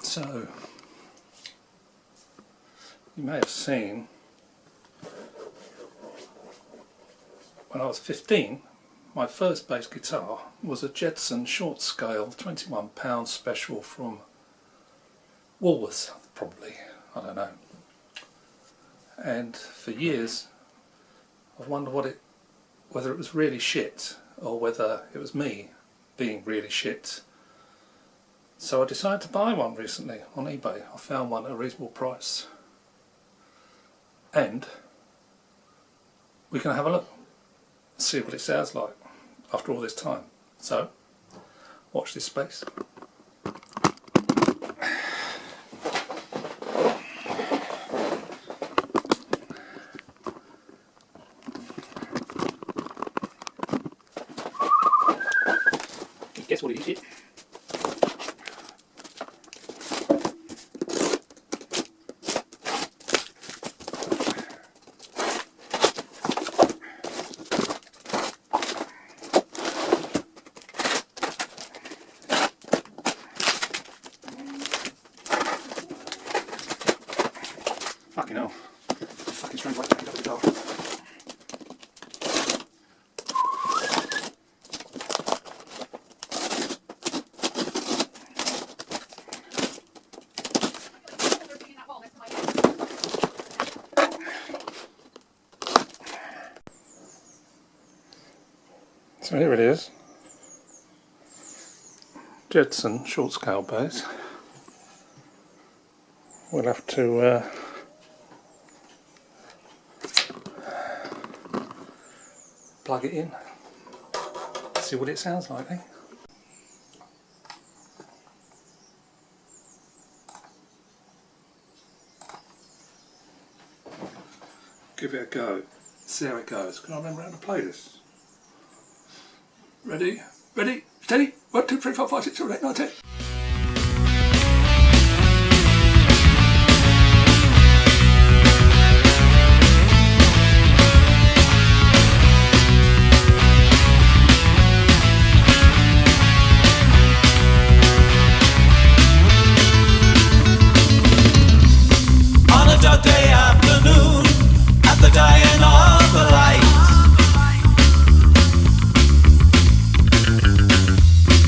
So, you may have seen when I was 15, my first bass guitar was a Jedson short scale £21 special from Woolworths, probably, I don't know. And for years I've wondered whether it was really shit or whether it was me being really shit. So I decided to buy one recently on eBay. I found one at a reasonable price. And we can have a look, see what it sounds like after all this time. So, watch this space. Guess what it is? Fucking hell. Fucking strange way to pick up the guitar. So here it is. Jedson short scale bass. We'll have to plug it in, see what it sounds like, eh? Give it a go, see how it goes. Can I remember how to play this? Ready, ready, steady, 1, 2, 3, 4, 5, 6, 7, 8, 9, 10. Day afternoon, at the dying of the light,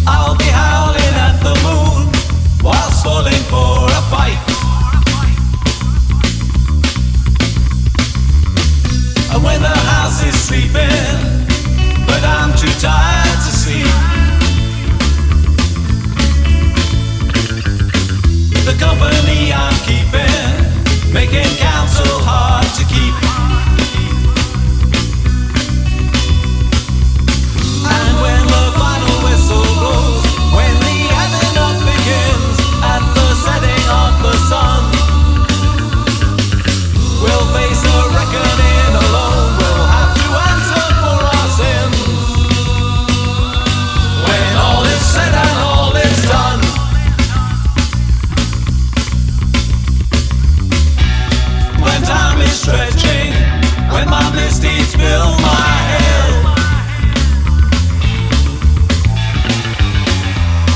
I'll be howling at the moon whilst falling for a fight. And when the house is sleeping, but I'm too tired to sleep, the company I'm keeping making counsel hard to keep. And when the final whistle blows, when the adding up begins at the setting of the sun, we'll face a reckoning alone. We'll have to answer for our sins when all is said and all is done. Time is stretching, when my misdeeds fill my head,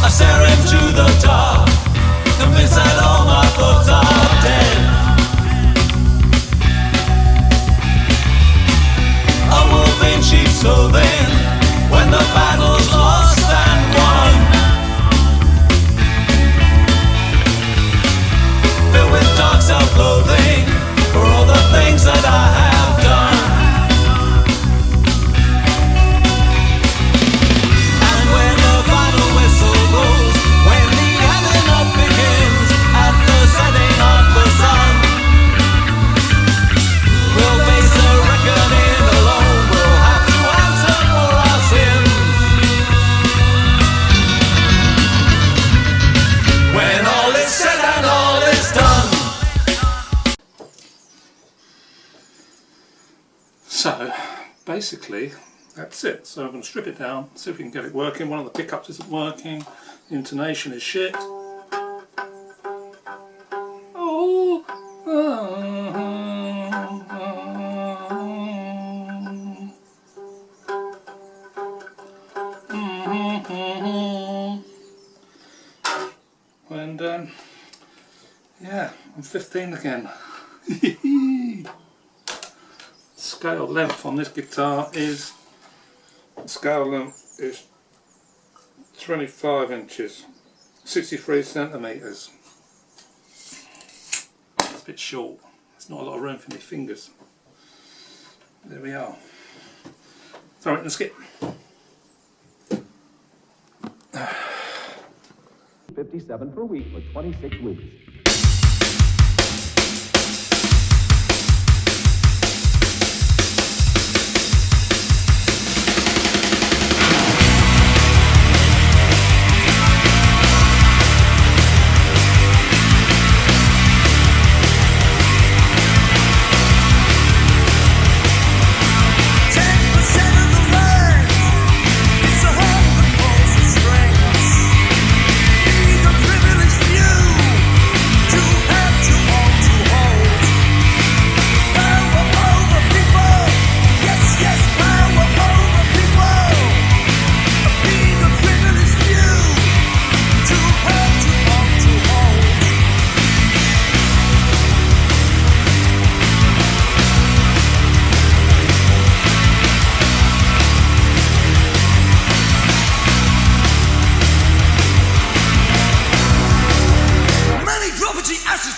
I stare into the dark, convinced that all my thoughts are dead. A wolf in sheep's clothing, when the battle's lost and won, filled with dark self-loathing for all the things that I have done. And when the final whistle blows, when the adding up begins at the setting of the sun, we'll face the reckoning alone. We'll have to answer for our sins when all is said and all is done. So, basically, that's it. So I'm going to strip it down, see if we can get it working. One of the pickups isn't working, the intonation is shit. Oh, and Yeah, I'm 15 again. Scale length on this guitar is 25 inches, 63 centimetres. It's a bit short. There's not a lot of room for my fingers. There we are. Sorry, let's skip. 57 per week for 26 weeks.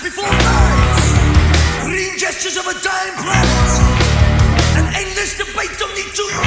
Before night, green gestures of a dying planet, an endless debate don't need to